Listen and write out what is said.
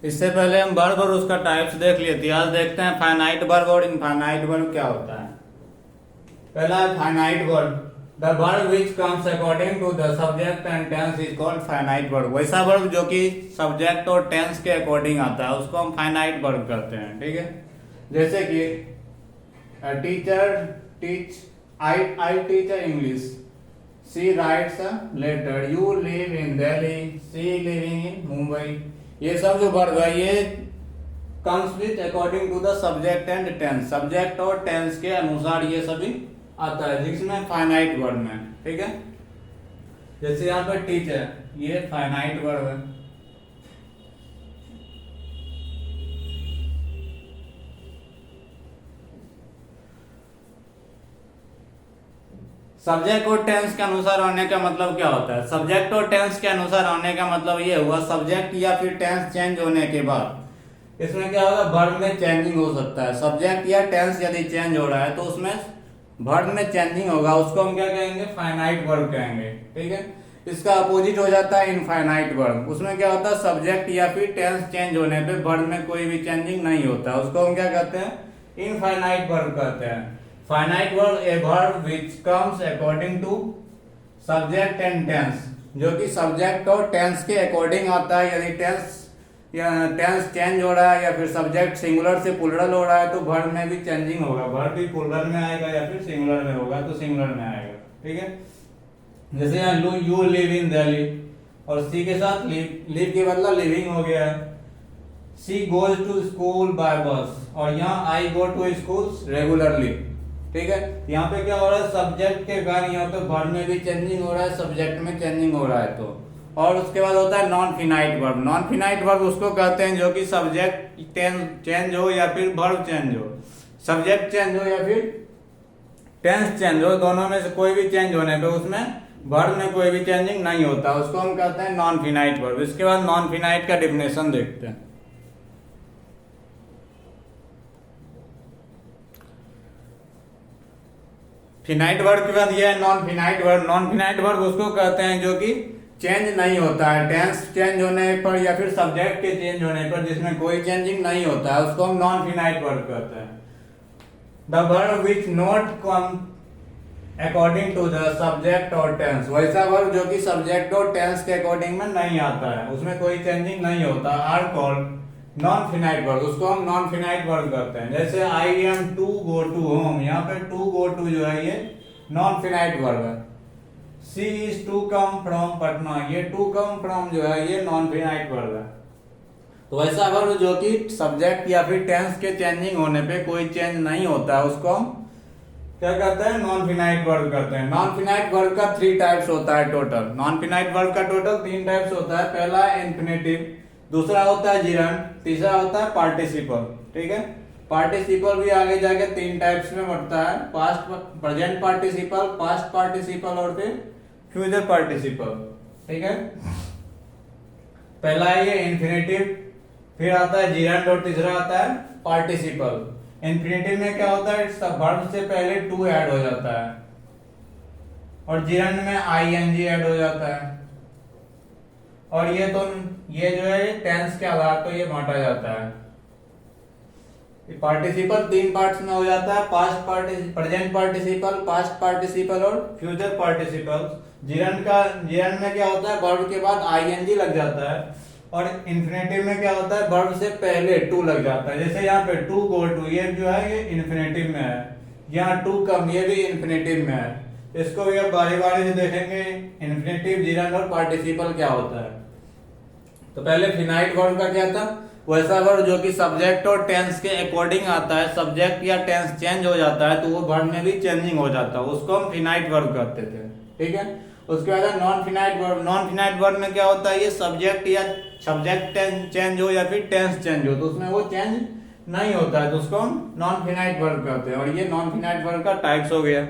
इससे पहले हम वर्ब और उसका टाइप्स देख लिए थे। आज देखते हैं फाइनाइट वर्ब और इनफाइनाइट वर्ब क्या होता है। पहला है finite verb. The verb which comes according to the subject and tense is called finite verb. वैसा वर्ब जो कि सब्जेक्ट और टेंस के अकॉर्डिंग आता है उसको हम फाइनाइट वर्ब करते हैं। ठीक है, जैसे कि teacher teach I teach English, she writes a letter, you live in Delhi, she living in Mumbai. ये सब जो वर्ब है ये comes with according to the subject and tense, subject और टेंस के अनुसार ये सभी आता है जिसमें फाइनाइट वर्ब में। ठीक है, जैसे यहाँ पर टीचर, ये फाइनाइट वर्ब है। सब्जेक्ट और टेंस के अनुसार होने का मतलब क्या होता है? सब्जेक्ट और टेंस के अनुसार होने का मतलब ये हुआ सब्जेक्ट या फिर टेंस चेंज होने के बाद इसमें क्या होगा, वर्ब में चेंजिंग हो सकता है। सब्जेक्ट या टेंस यदि चेंज हो रहा है तो उसमें वर्ब में चेंजिंग होगा, उसको हम क्या कहेंगे, फाइनाइट वर्ब कहेंगे। ठीक है, इसका अपोजिट हो जाता है इनफाइनाइट वर्ब। उसमें क्या होता है, सब्जेक्ट या फिर टेंस चेंज होने पे वर्ब में कोई भी चेंजिंग नहीं होता, उसको हम क्या कहते हैं, इनफाइनाइट वर्ब कहते हैं। Finite verb a verb which comes according to subject and tense, जो कि सब्जेक्ट और टेंस के अकॉर्डिंग आता है। यदि टेंस या टेंस चेंज हो रहा है या फिर सब्जेक्ट सिंगुलर से प्लूरल हो रहा है तो वर्ब में भी चेंजिंग होगा, वर्ब भी प्लूरल में आएगा या फिर सिंगुलर में होगा तो सिंगुलर में आएगा। ठीक है, जैसे यहाँ यू लिव इन दिल्ली और सी के साथ लिव के बदला लिविंग हो गया है। She goes to school by बस और यहाँ आई गो टू स्कूल रेगुलरली। ठीक है, यहाँ पे क्या हो रहा है, सब्जेक्ट के कारण यहाँ पे वर्ब में भी चेंजिंग हो रहा है, सब्जेक्ट में चेंजिंग हो रहा है। तो और उसके बाद होता है non finite verb. Non finite verb उसको कहते हैं जो कि सब्जेक्ट चेंज हो या फिर वर्ब चेंज हो, सब्जेक्ट चेंज हो या फिर टेंस चेंज हो, दोनों में से कोई भी चेंज होने पे उसमें वर्ब में कोई भी चेंजिंग नहीं होता, उसको हम कहते हैं नॉन फिनाइट वर्ब। इसके बाद नॉन फिनाइट का डेफिनेशन देखते हैं। फिनाइट वर्ब के बाद ये है non finite verb. Non finite verb उसको कहते हैं जो कि चेंज नहीं होता है, टेंस चेंज होने पर या फिर सब्जेक्ट के चेंज होने पर जिसमें कोई चेंजिंग नहीं होता है उसको हम नॉन फिनाइट वर्ब कहते हैं। The verb which not come according to the subject और टेंस, वैसा वर्ब जो कि सब्जेक्ट और टेंस के अकॉर्डिंग में नहीं आता है, उसमें कोई चेंजिंग नहीं होता, are called non finite verb, उसको हम नॉन फिनाइट वर्ब करते हैं। जैसे I am to go to home, यहाँ पे टू गो टू जो है ये नॉन फिनाइट वर्ब है। She is to come from Patna, ये टू कम फ्रॉम जो है ये नॉन फिनाइट वर्ब है। तो वैसा वर्ब जो कि सब्जेक्ट या फिर टेंस के चेंजिंग होने पे कोई चेंज नहीं होता है उसको हम क्या कहते हैं, नॉन फिनाइट वर्ब कहते हैं। नॉन फिनाइट वर्ब का 3 टाइप्स होता है टोटल। नॉन फिनाइट वर्ब का टोटल 3 टाइप्स होता है। पहला है इन्फिनेटिव, दूसरा होता है जिरंड, तीसरा होता है पार्टिसिपल। ठीक है, पार्टिसिपल भी आगे जाके 3 टाइप्स में बढ़ता है, past present participle, past participle और फिर फ्यूचर पार्टिसिपल। ठीक है, पहला है ये इन्फिनेटिव, फिर आता है जिरंड और तीसरा आता है पार्टिसिपल। इन्फिनेटिव में क्या होता है, वर्ब से पहले टू ऐड हो जाता है और जिरंड में आईएनजी ऐड हो जाता है। और ये जो है टेंस के आधार पर ये बांटा जाता है। पार्टिसिपल 3 पार्ट्स में हो जाता है, past participle, present participle, past participle और फ्यूचर पार्टिसिपल। जिरंड में क्या होता है, वर्ब के बाद आईएनजी लग जाता है और इन्फिनेटिव में क्या होता है, वर्ब से पहले टू लग जाता है। जैसे यहाँ पे टू गो टू, ये जो है ये इन्फिनेटिव में है, यहाँ टू कम, ये भी इन्फिनेटिव में है। इसको भी अब बारी बारी से देखेंगे इन्फिनेटिव, जिरंड और पार्टिसिपल क्या होता है। तो पहले फिनाइट वर्ब का क्या था, वैसा वर्ब जो कि सब्जेक्ट और टेंस के अकॉर्डिंग आता है, सब्जेक्ट या टेंस चेंज हो जाता है तो वो वर्ब में भी चेंजिंग हो जाता है, उसको हम फिनाइट वर्ब कहते थे। ठीक है, उसके बाद non finite verb. Non finite verb में क्या होता है, ये सब्जेक्ट चेंज हो या फिर टेंस चेंज हो तो उसमें वो चेंज नहीं होता है तो उसको हम नॉन फिनाइट वर्ब कहते हैं। और ये नॉन फिनाइट वर्ब का टाइप्स हो गया।